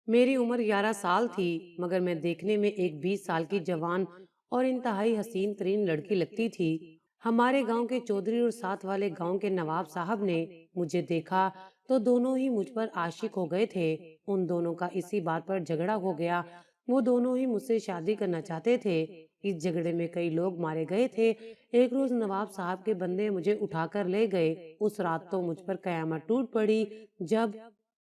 میری عمر 11 سال تھی، مگر میں دیکھنے میں ایک 20 سال کی جوان اور انتہائی حسین ترین لڑکی لگتی تھی۔ ہمارے گاؤں کے چودھری اور ساتھ والے گاؤں کے نواب صاحب نے مجھے دیکھا تو دونوں ہی مجھ پر عاشق ہو گئے تھے۔ ان دونوں کا اسی بات پر جھگڑا ہو گیا، وہ دونوں ہی مجھ سے شادی کرنا چاہتے تھے۔ اس جھگڑے میں کئی لوگ مارے گئے تھے۔ ایک روز نواب صاحب کے بندے مجھے اٹھا کر لے گئے۔ اس رات تو مجھ پر قیامت ٹوٹ پڑی۔ جب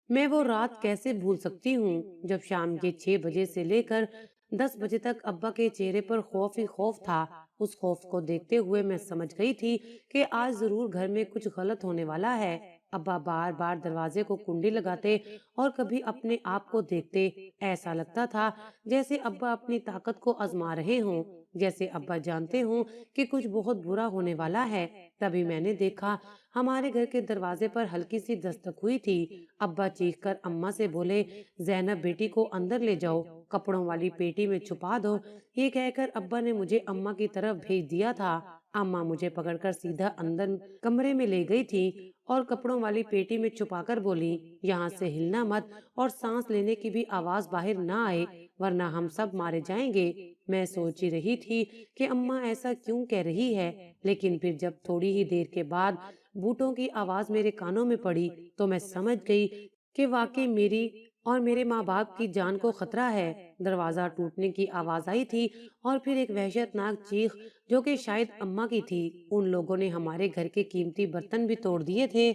میں وہ رات کیسے بھول سکتی ہوں جب شام کے 6 بجے سے لے کر 10 بجے تک ابا کے چہرے پر خوف ہی خوف تھا۔ اس خوف کو دیکھتے ہوئے میں سمجھ گئی تھی کہ آج ضرور گھر میں کچھ غلط ہونے والا ہے۔ ابا بار بار دروازے کو کنڈی لگاتے اور کبھی اپنے آپ کو دیکھتے۔ ایسا لگتا تھا جیسے ابا اپنی طاقت کو آزما رہے ہوں، جیسے ابا جانتے ہوں کہ کچھ بہت برا ہونے والا ہے۔ تبھی میں نے دیکھا ہمارے گھر کے دروازے پر ہلکی سی دستک ہوئی تھی۔ ابا چیخ کر اماں سے بولے، زینب بیٹی کو اندر لے جاؤ، کپڑوں والی پیٹی میں چھپا دو۔ یہ کہہ کر ابا نے مجھے اماں کی طرف بھیج دیا تھا۔ اماں مجھے پکڑ کر سیدھا اندر کمرے میں لے گئی تھی اور کپڑوں والی پیٹی میں چھپا کر بولی، یہاں سے ہلنا مت اور سانس لینے کی بھی آواز باہر نہ آئے ورنہ ہم سب مارے جائیں گے۔ میں سوچ ہی رہی تھی کہ اماں ایسا کیوں کہہ رہی ہے، لیکن پھر جب تھوڑی ہی دیر کے بعد بوٹوں کی آواز میرے کانوں میں پڑی تو میں سمجھ گئی کہ واقعی میری اور میرے ماں باپ کی جان کو خطرہ ہے۔ دروازہ ٹوٹنے کی آواز آئی تھی اور پھر ایک وحشت ناک چیخ جو کہ شاید اماں کی تھی۔ ان لوگوں نے ہمارے گھر کے قیمتی برتن بھی توڑ دیے تھے،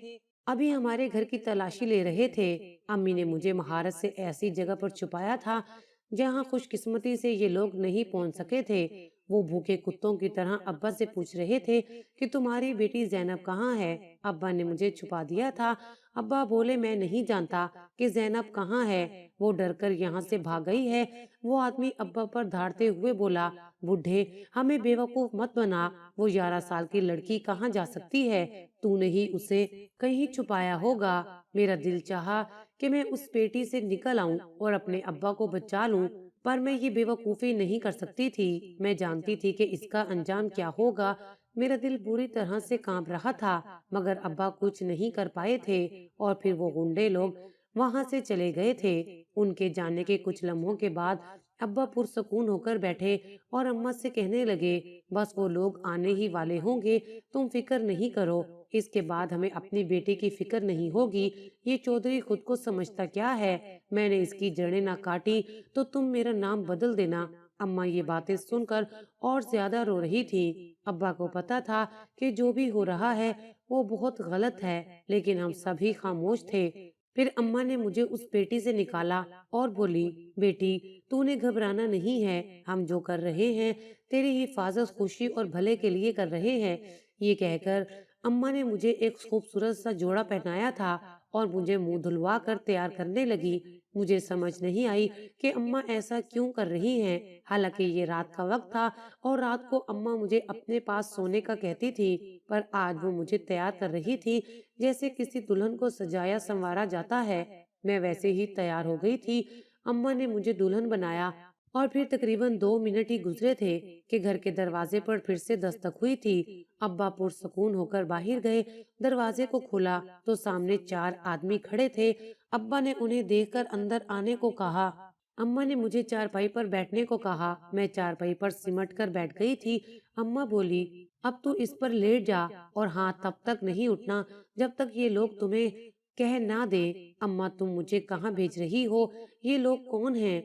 ابھی ہمارے گھر کی تلاشی لے رہے تھے۔ امی نے مجھے مہارت سے ایسی جگہ پر چھپایا تھا جہاں خوش قسمتی سے یہ لوگ نہیں پہنچ سکے تھے۔ وہ بھوکے کتوں کی طرح ابا سے پوچھ رہے تھے کہ تمہاری بیٹی زینب کہاں ہے؟ ابا نے مجھے چھپا دیا تھا۔ ابا بولے، میں نہیں جانتا کہ زینب کہاں ہے، وہ ڈر کر یہاں سے بھاگ گئی ہے۔ وہ آدمی ابا پر دھاڑتے ہوئے بولا، بڈھے ہمیں بیوقوف مت بنا، وہ 11 سال کی لڑکی کہاں جا سکتی ہے؟ تو نے ہی اسے کہیں چھپایا ہوگا۔ میرا دل چاہا کہ میں اس پیٹی سے نکل آؤں اور اپنے ابا کو بچا لوں، پر میں یہ بیوقوفی نہیں کر سکتی تھی۔ میں جانتی تھی کہ اس کا انجام کیا ہوگا۔ میرا دل بری طرح سے کانپ رہا تھا، مگر ابا کچھ نہیں کر پائے تھے اور پھر وہ گنڈے لوگ وہاں سے چلے گئے تھے۔ ان کے جانے کے کچھ لمحوں کے بعد ابا پرسکون ہو کر بیٹھے اور اماں سے کہنے لگے، بس وہ لوگ آنے ہی والے ہوں گے، تم فکر نہیں کرو، اس کے بعد ہمیں اپنی بیٹی کی فکر نہیں ہوگی۔ یہ چودھری خود کو سمجھتا کیا ہے؟ میں نے اس کی جڑیں نہ کاٹی تو تم میرا نام بدل دینا۔ اماں یہ باتیں سن کر اور زیادہ رو رہی تھی۔ ابا کو پتا تھا کہ جو بھی ہو رہا ہے وہ بہت غلط ہے، لیکن ہم سبھی خاموش تھے۔ پھر اماں نے مجھے اس پیٹی سے نکالا اور بولی، بیٹی تو نے گھبرانا نہیں ہے، ہم جو کر رہے ہیں تیری حفاظت، خوشی اور بھلے کے لیے کر رہے ہیں۔ یہ کہہ کر اماں نے مجھے ایک خوبصورت سا جوڑا پہنایا تھا اور مجھے منہ دھلوا کر تیار کرنے لگی۔ مجھے سمجھ نہیں آئی کہ اماں ایسا کیوں کر رہی ہیں، حالانکہ یہ رات کا وقت تھا اور رات کو اماں مجھے اپنے پاس سونے کا کہتی تھی، پر آج وہ مجھے تیار کر رہی تھی جیسے کسی دلہن کو سجایا سنوارا جاتا ہے۔ میں ویسے ہی تیار ہو گئی تھی۔ اماں نے مجھے دلہن بنایا اور پھر تقریباً 2 منٹ ہی گزرے تھے کہ گھر کے دروازے پر پھر سے دستک ہوئی تھی۔ ابا پرسکون ہو کر باہر گئے۔ دروازے کو کھولا تو سامنے 4 آدمی کھڑے تھے۔ ابا نے انہیں دیکھ کر اندر آنے کو کہا۔ اماں نے مجھے چارپائی پر بیٹھنے کو کہا۔ میں چارپائی پر سمٹ کر بیٹھ گئی تھی۔ اماں بولی، اب تو اس پر لیٹ جا، اور ہاں تب تک نہیں اٹھنا جب تک یہ لوگ تمہیں کہہ نہ دے۔ اماں تم مجھے کہاں بھیج رہی ہو؟ یہ لوگ کون ہیں؟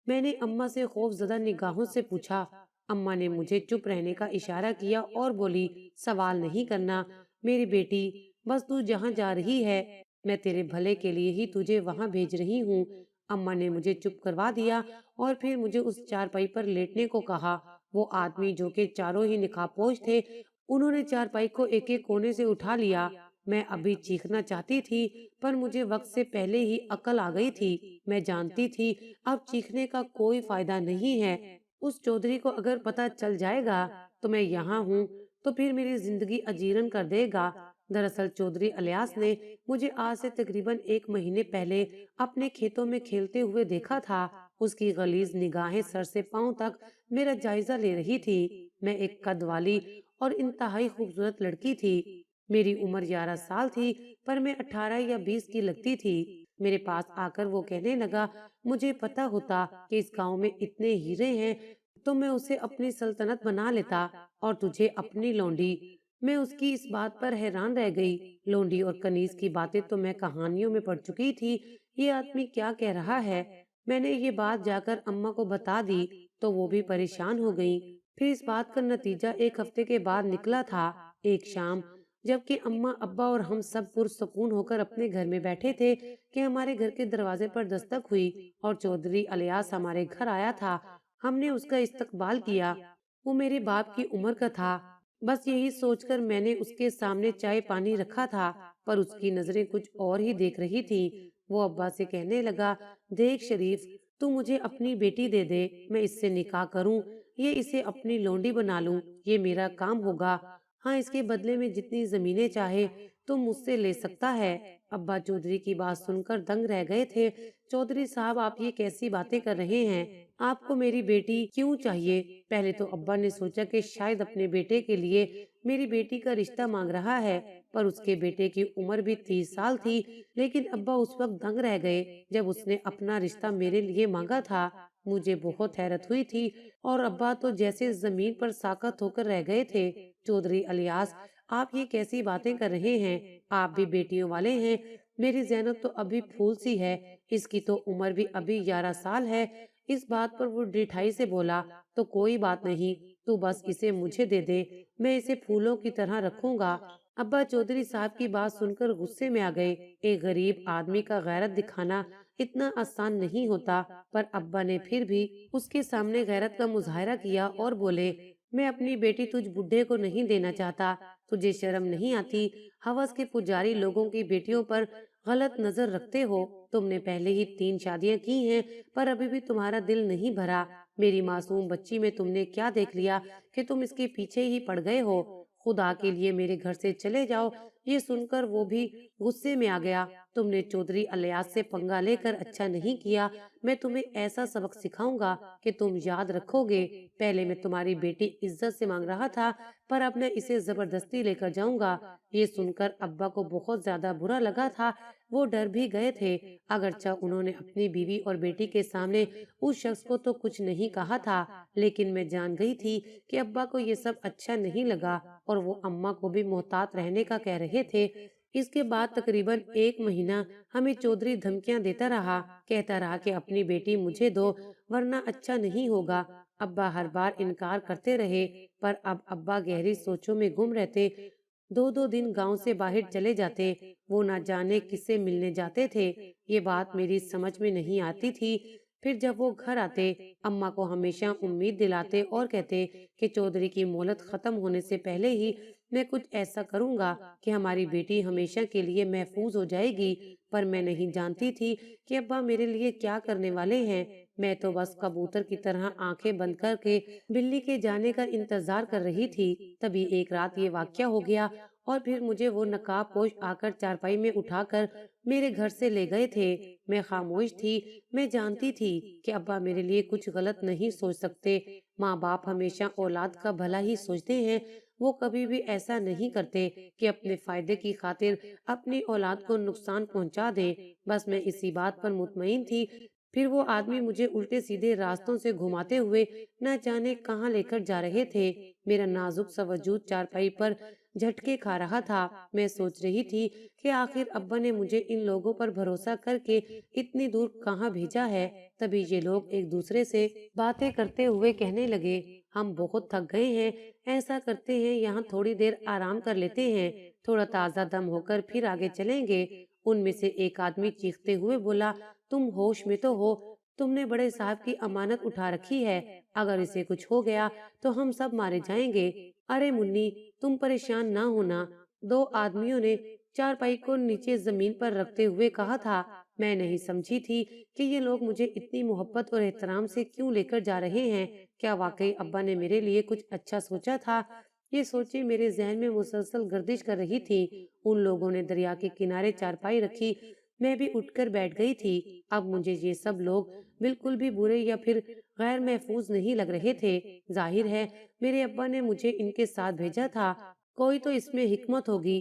میں نے اماں سے خوف زدہ نگاہوں سے پوچھا۔ اماں نے مجھے چپ رہنے کا اشارہ کیا اور بولی، سوال نہیں کرنا میری بیٹی، بس تو جہاں جا رہی ہے میں تیرے بھلے کے لیے ہی تجھے وہاں بھیج رہی ہوں۔ اماں نے مجھے چپ کروا دیا اور پھر مجھے اس چارپائی پر لیٹنے کو کہا۔ وہ آدمی جو کہ چاروں ہی نقاب پوش تھے، انہوں نے چارپائی کو ایک ایک کونے سے اٹھا لیا۔ میں ابھی چیخنا چاہتی تھی پر مجھے وقت سے پہلے ہی عقل آ گئی تھی۔ میں جانتی تھی اب چیخنے کا کوئی فائدہ نہیں ہے۔ اس چودھری کو اگر پتہ چل جائے گا تو میں یہاں ہوں تو پھر میری زندگی اجیرن کر دے گا۔ دراصل چودھری الیاس نے مجھے آج سے تقریباً 1 مہینے پہلے اپنے کھیتوں میں کھیلتے ہوئے دیکھا تھا۔ اس کی غلیظ نگاہیں سر سے پاؤں تک میرا جائزہ لے رہی تھی۔ میں ایک قد والی اور انتہائی خوبصورت لڑکی تھی۔ میری عمر 11 سال تھی پر میں 18 یا 20 کی لگتی تھی۔ میرے پاس آکر وہ کہنے لگا، مجھے پتا ہوتا کہ اس گاؤں میں اتنے ہیرے ہیں تو میں اسے اپنی سلطنت بنا لیتا اور تجھے اپنی لونڈی۔ میں اس کی اس بات پر حیران رہ گئی۔ لونڈی اور کنیز کی باتیں تو میں کہانیوں میں پڑھ چکی تھی، یہ آدمی کیا کہہ رہا ہے؟ میں نے یہ بات جا کر اماں کو بتا دی تو وہ بھی پریشان ہو گئیں۔ پھر اس بات کا نتیجہ ایک ہفتے کے بعد نکلا تھا۔ ایک شام جبکہ اماں، ابا اور ہم سب پرسکون ہو کر اپنے گھر میں بیٹھے تھے کہ ہمارے گھر کے دروازے پر دستک ہوئی اور چودھری الیاس ہمارے گھر آیا تھا۔ ہم نے اس کا استقبال کیا۔ وہ میرے باپ کی عمر کا تھا۔ بس یہی سوچ کر میں نے اس کے سامنے چائے پانی رکھا تھا، پر اس کی نظریں کچھ اور ہی دیکھ رہی تھی۔ وہ ابا سے کہنے لگا، دیکھ شریف، تو مجھے اپنی بیٹی دے دے، میں اس سے نکاح کروں، یہ اسے اپنی لونڈی بنا لوں، یہ میرا کام ہوگا۔ ہاں، اس کے بدلے میں جتنی زمینیں چاہے تو مجھ سے لے سکتا ہے۔ ابا چودھری کی بات سن کر دنگ رہ گئے تھے۔ چودھری صاحب، آپ یہ کیسی باتیں کر رہے ہیں؟ آپ کو میری بیٹی کیوں چاہیے؟ پہلے تو ابا نے سوچا کہ شاید اپنے بیٹے کے لیے میری بیٹی کا رشتہ مانگ رہا ہے، پر اس کے بیٹے کی عمر بھی 30 سال تھی۔ لیکن ابا اس وقت دنگ رہ گئے جب اس نے اپنا رشتہ میرے لیے مانگا تھا۔ مجھے بہت حیرت ہوئی تھی اور ابا تو جیسے زمین پر ساکت ہو کر رہ گئے تھے۔ چودھری الیاس، آپ یہ کیسی باتیں کر رہے ہیں؟ آپ بھی بیٹیوں والے ہیں؟ میری زینب تو ابھی پھول سی ہے، اس کی تو عمر بھی ابھی 11 سال ہے۔ اس بات پر وہ ڈٹھائی سے بولا، تو کوئی بات نہیں، تو بس اسے مجھے دے دے، میں اسے پھولوں کی طرح رکھوں گا۔ ابا چودھری صاحب کی بات سن کر غصے میں آ گئے۔ ایک غریب آدمی کا غیرت دکھانا اتنا آسان نہیں ہوتا، پر ابا نے پھر بھی اس کے سامنے غیرت کا مظاہرہ کیا اور بولے، میں اپنی بیٹی تجھ بڈھے کو نہیں دینا چاہتا، تجھے شرم نہیں آتی؟ ہوس کے پجاری لوگوں کی بیٹیوں پر غلط نظر رکھتے ہو۔ تم نے پہلے ہی 3 شادیاں کی ہیں، پر ابھی بھی تمہارا دل نہیں بھرا۔ میری معصوم بچی میں تم نے کیا دیکھ لیا کہ تم اس کے پیچھے ہی پڑ گئے ہو؟ خدا کے لیے میرے گھر سے چلے جاؤ۔ یہ سن کر وہ بھی غصے میں آ گیا۔ تم نے چودھری الیاس سے پنگا لے کر اچھا نہیں کیا، میں تمہیں ایسا سبق سکھاؤں گا کہ تم یاد رکھو گے۔ پہلے میں تمہاری بیٹی عزت سے مانگ رہا تھا، پر اب میں اسے زبردستی لے کر جاؤں گا۔ یہ سن کر ابا کو بہت زیادہ برا لگا تھا۔ وہ ڈر بھی گئے تھے، اگرچہ انہوں نے اپنی بیوی اور بیٹی کے سامنے اس شخص کو تو کچھ نہیں کہا تھا، لیکن میں جان گئی تھی کہ ابا کو یہ سب اچھا نہیں لگا اور وہ اماں کو بھی محتاط رہنے کا کہہ رہے تھے۔ اس کے بعد تقریباً 1 مہینہ ہمیں چودھری دھمکیاں دیتا رہا، کہتا رہا کہ اپنی بیٹی مجھے دو ورنہ اچھا نہیں ہوگا۔ ابا ہر بار انکار کرتے رہے، پر اب ابا گہری سوچوں میں گم رہتے۔ 2 دن گاؤں سے باہر چلے جاتے، وہ نہ جانے کس سے ملنے جاتے تھے۔ یہ بات میری سمجھ میں نہیں آتی تھی۔ پھر جب وہ گھر آتے، اماں کو ہمیشہ امید دلاتے اور کہتے کہ چودھری کی مہلت ختم ہونے سے پہلے ہی میں کچھ ایسا کروں گا کہ ہماری بیٹی ہمیشہ کے لیے محفوظ ہو جائے گی، پر میں نہیں جانتی تھی کہ ابا میرے لیے کیا کرنے والے ہیں۔ میں تو بس کبوتر کی طرح آنکھیں بند کر کے بلی کے جانے کا انتظار کر رہی تھی۔ تبھی ایک رات یہ واقعہ ہو گیا اور پھر مجھے وہ نقاب پوش آ کر چارپائی میں اٹھا کر میرے گھر سے لے گئے تھے۔ میں خاموش تھی، میں جانتی تھی کہ ابا میرے لیے کچھ غلط نہیں سوچ سکتے۔ ماں باپ ہمیشہ اولاد کا بھلا ہی سوچتے ہیں، وہ کبھی بھی ایسا نہیں کرتے کہ اپنے فائدے کی خاطر اپنی اولاد کو نقصان پہنچا دیں۔ بس میں اسی بات پر مطمئن تھی۔ پھر وہ آدمی مجھے الٹے سیدھے راستوں سے گھماتے ہوئے نہ جانے کہاں لے کر جا رہے تھے۔ میرا نازک سا وجود چارپائی پر جھٹکے کھا رہا تھا۔ میں سوچ رہی تھی کہ آخر ابا نے مجھے ان لوگوں پر بھروسہ کر کے اتنی دور کہاں بھیجا ہے۔ تبھی یہ لوگ ایک دوسرے سے باتیں کرتے ہوئے کہنے لگے، ہم بہت تھک گئے ہیں، ایسا کرتے ہیں یہاں تھوڑی دیر آرام کر لیتے ہیں، تھوڑا تازہ دم ہو کر پھر آگے چلیں گے۔ ان میں سے ایک آدمی چیختے ہوئے بولا، تم ہوش میں تو ہو؟ تم نے بڑے صاحب کی امانت اٹھا رکھی ہے، اگر اسے کچھ ہو گیا تو ہم سب مارے جائیں گے۔ ارے منی، تم پریشان نہ ہونا، 2 آدمیوں نے چارپائی کو نیچے زمین پر رکھتے ہوئے کہا تھا۔ میں نہیں سمجھی تھی کہ یہ لوگ مجھے اتنی محبت اور احترام سے کیوں لے کر جا رہے ہیں۔ کیا واقعی ابا نے میرے لیے کچھ اچھا سوچا تھا؟ یہ سوچیں میرے ذہن میں مسلسل گردش کر رہی تھی۔ ان لوگوں نے دریا کے کنارے چارپائی رکھی، میں بھی اٹھ کر بیٹھ گئی تھی۔ اب مجھے یہ سب لوگ بالکل بھی برے یا پھر غیر محفوظ نہیں لگ رہے تھے۔ ظاہر ہے میرے ابا نے مجھے ان کے ساتھ بھیجا تھا، کوئی تو اس میں حکمت ہوگی۔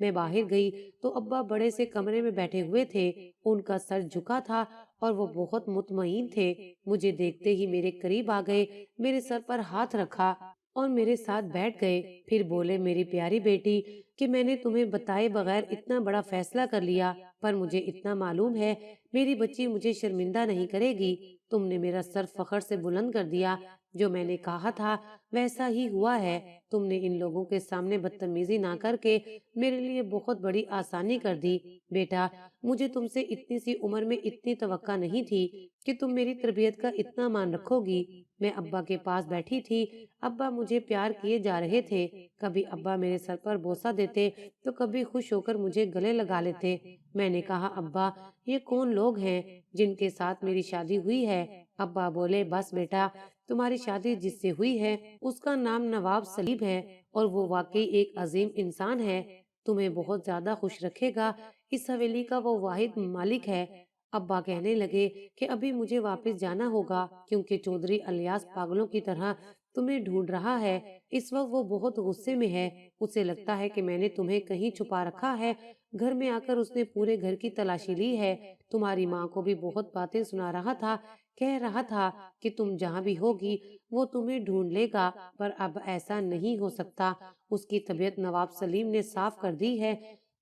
میں باہر گئی تو ابا بڑے سے کمرے میں بیٹھے ہوئے تھے، ان کا سر جھکا تھا اور وہ بہت مطمئن تھے۔ مجھے دیکھتے ہی میرے قریب آ گئے، میرے سر پر ہاتھ رکھا اور میرے ساتھ بیٹھ گئے، پھر بولے میری پیاری بیٹی کہ میں نے تمہیں بتائے بغیر اتنا بڑا فیصلہ کر لیا، پر مجھے اتنا معلوم ہے میری بچی مجھے شرمندہ نہیں کرے گی۔ تم نے میرا سر فخر سے بلند کر دیا، جو میں نے کہا تھا ویسا ہی ہوا ہے۔ تم نے ان لوگوں کے سامنے بدتمیزی نہ کر کے میرے لیے بہت بڑی آسانی کر دی۔ بیٹا، مجھے تم سے اتنی سی عمر میں اتنی توقع نہیں تھی کہ تم میری تربیت کا اتنا مان رکھو گی۔ میں ابا کے پاس بیٹھی تھی، ابا مجھے پیار کیے جا رہے تھے، کبھی ابا میرے سر پر بوسہ دیتے تو کبھی خوش ہو کر مجھے گلے لگا لیتے۔ میں نے کہا ابا یہ کون لوگ ہیں جن کے ساتھ میری شادی ہوئی ہے؟ ابا بولے بس بیٹا، تمہاری شادی جس سے ہوئی ہے اس کا نام نواب سلیم ہے اور وہ واقعی ایک عظیم انسان ہے، تمہیں بہت زیادہ خوش رکھے گا، اس حویلی کا وہ واحد مالک ہے۔ ابا کہنے لگے کہ ابھی مجھے واپس جانا ہوگا کیونکہ چودھری الیاس پاگلوں کی طرح تمہیں ڈھونڈ رہا ہے۔ اس وقت وہ بہت غصے میں ہے، اسے لگتا ہے کہ میں نے تمہیں کہیں چھپا رکھا ہے۔ گھر میں آ کر اس نے پورے گھر کی تلاشی لی ہے، تمہاری ماں کو بھی بہت باتیں سنا رہا تھا، کہہ رہا تھا کہ تم جہاں بھی ہوگی وہ تمہیں ڈھونڈ لے گا، پر اب ایسا نہیں ہو سکتا۔ اس کی طبیعت نواب سلیم نے صاف کر دی ہے۔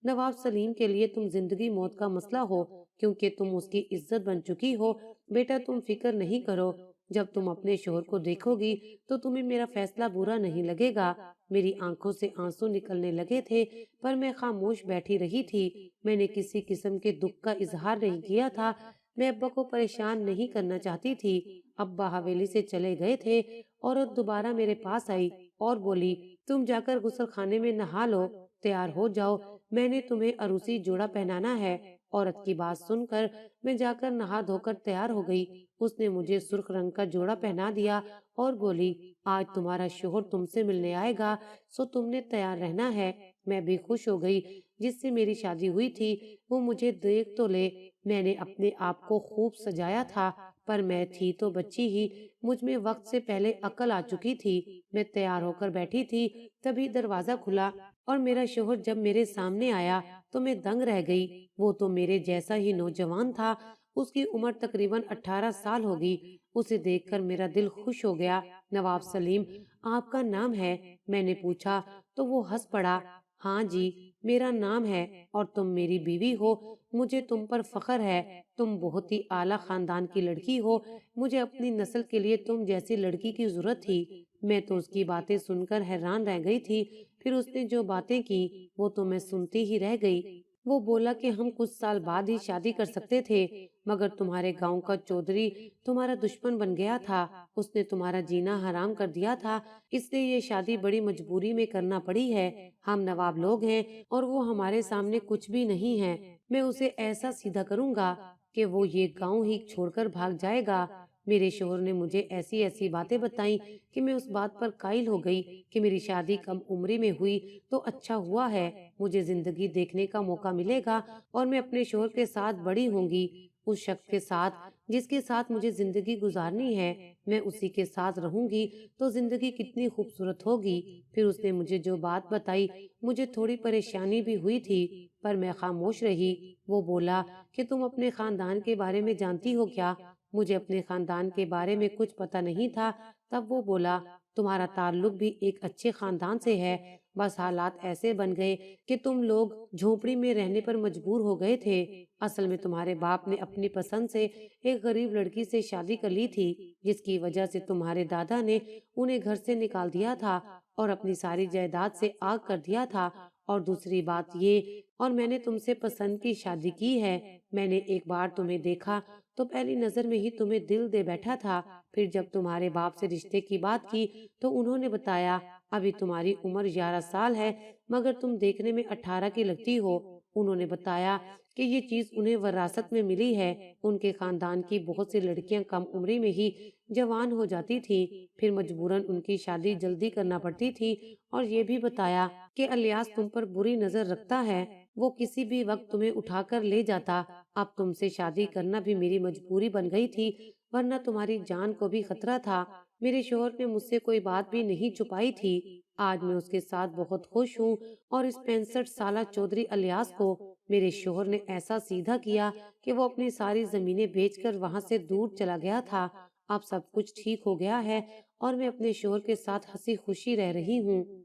نواب سلیم کے لیے تم زندگی موت کا مسئلہ ہو کیونکہ تم اس کی عزت بن چکی ہو۔ بیٹا تم فکر نہیں کرو، جب تم اپنے شوہر کو دیکھو گی تو تمہیں میرا فیصلہ برا نہیں لگے گا۔ میری آنکھوں سے آنسو نکلنے لگے تھے پر میں خاموش بیٹھی رہی تھی، میں نے کسی قسم کے دکھ کا اظہار نہیں کیا تھا، میں ابا کو پریشان نہیں کرنا چاہتی تھی۔ ابا حویلی سے چلے گئے تھے، عورت دوبارہ میرے پاس آئی اور بولی تم جا کر غسل خانے میں نہا لو، تیار ہو جاؤ، میں نے تمہیں عروسی جوڑا پہنانا ہے۔ عورت کی بات سن کر میں جا کر نہا دھو کر تیار ہو گئی، اس نے مجھے سرخ رنگ کا جوڑا پہنا دیا اور بولی آج تمہارا شوہر تم سے ملنے آئے گا، سو تم نے تیار رہنا ہے۔ میں بھی خوش ہو گئی، جس سے میری شادی ہوئی تھی وہ مجھے دیکھ تو لے، میں نے اپنے آپ کو خوب سجایا تھا پر میں تھی تو بچی ہی، مجھ میں وقت سے پہلے عقل آ چکی تھی۔ میں تیار ہو کر بیٹھی تھی، تبھی دروازہ کھلا اور میرا شوہر جب میرے سامنے آیا تو میں دنگ رہ گئی۔ وہ تو میرے جیسا ہی نوجوان تھا، اس کی عمر تقریباً 18 سال ہوگی۔ اسے دیکھ کر میرا دل خوش ہو گیا۔ نواب سلیم آپ کا نام ہے؟ میں نے پوچھا تو وہ ہنس پڑا، ہاں جی میرا نام ہے اور تم میری بیوی ہو، مجھے تم پر فخر ہے، تم بہت ہی اعلیٰ خاندان کی لڑکی ہو، مجھے اپنی نسل کے لیے تم جیسی لڑکی کی ضرورت تھی۔ میں تو اس کی باتیں سن کر حیران رہ گئی تھی، پھر اس نے جو باتیں کی وہ تو میں سنتی ہی رہ گئی۔ وہ بولا کہ ہم کچھ سال بعد ہی شادی کر سکتے تھے مگر تمہارے گاؤں کا چودھری تمہارا دشمن بن گیا تھا، اس نے تمہارا جینا حرام کر دیا تھا، اس لیے یہ شادی بڑی مجبوری میں کرنا پڑی ہے۔ ہم نواب لوگ ہیں اور وہ ہمارے سامنے کچھ بھی نہیں ہے، میں اسے ایسا سیدھا کروں گا کہ وہ یہ گاؤں ہی چھوڑ کر بھاگ جائے گا۔ میرے شوہر نے مجھے ایسی ایسی باتیں بتائیں کہ میں اس بات پر قائل ہو گئی کہ میری شادی کم عمری میں ہوئی تو اچھا ہوا ہے، مجھے زندگی دیکھنے کا موقع ملے گا اور میں اپنے شوہر کے ساتھ بڑی ہوں گی، اس شخص کے ساتھ جس کے ساتھ مجھے زندگی گزارنی ہے، میں اسی کے ساتھ رہوں گی تو زندگی کتنی خوبصورت ہوگی۔ پھر اس نے مجھے جو بات بتائی مجھے تھوڑی پریشانی بھی ہوئی تھی پر میں خاموش رہی۔ وہ بولا کہ تم اپنے خاندان کے بارے میں جانتی ہو کیا؟ مجھے اپنے خاندان کے بارے میں کچھ پتہ نہیں تھا۔ تب وہ بولا تمہارا تعلق بھی ایک اچھے خاندان سے ہے، بس حالات ایسے بن گئے کہ تم لوگ جھونپڑی میں رہنے پر مجبور ہو گئے تھے۔ اصل میں تمہارے باپ نے اپنی پسند سے ایک غریب لڑکی سے شادی کر لی تھی، جس کی وجہ سے تمہارے دادا نے انہیں گھر سے نکال دیا تھا اور اپنی ساری جائیداد سے آگ کر دیا تھا۔ اور دوسری بات یہ، اور میں نے تم سے پسند کی شادی کی ہے، میں نے ایک بار تمہیں دیکھا تو پہلی نظر میں ہی تمہیں دل دے بیٹھا تھا، پھر جب تمہارے باپ سے رشتے کی بات کی تو انہوں نے بتایا ابھی تمہاری عمر 11 سال ہے مگر تم دیکھنے میں 18 کی لگتی ہو۔ انہوں نے بتایا کہ یہ چیز انہیں وراثت میں ملی ہے، ان کے خاندان کی بہت سی لڑکیاں کم عمری میں ہی جوان ہو جاتی تھی، پھر مجبوراً ان کی شادی جلدی کرنا پڑتی تھی، اور یہ بھی بتایا کہ الیاس تم پر بری نظر رکھتا ہے، وہ کسی بھی وقت تمہیں اٹھا کر لے جاتا۔ اب تم سے شادی کرنا بھی میری مجبوری بن گئی تھی ورنہ تمہاری جان کو بھی خطرہ تھا۔ میرے شوہر نے مجھ سے کوئی بات بھی نہیں چھپائی تھی۔ آج میں اس کے ساتھ بہت خوش ہوں، اور اس 65 سالہ چودھری الیاس کو میرے شوہر نے ایسا سیدھا کیا کہ وہ اپنی ساری زمینیں بیچ کر وہاں سے دور چلا گیا تھا۔ اب سب کچھ ٹھیک ہو گیا ہے اور میں اپنے شوہر کے ساتھ ہنسی خوشی رہ رہی ہوں۔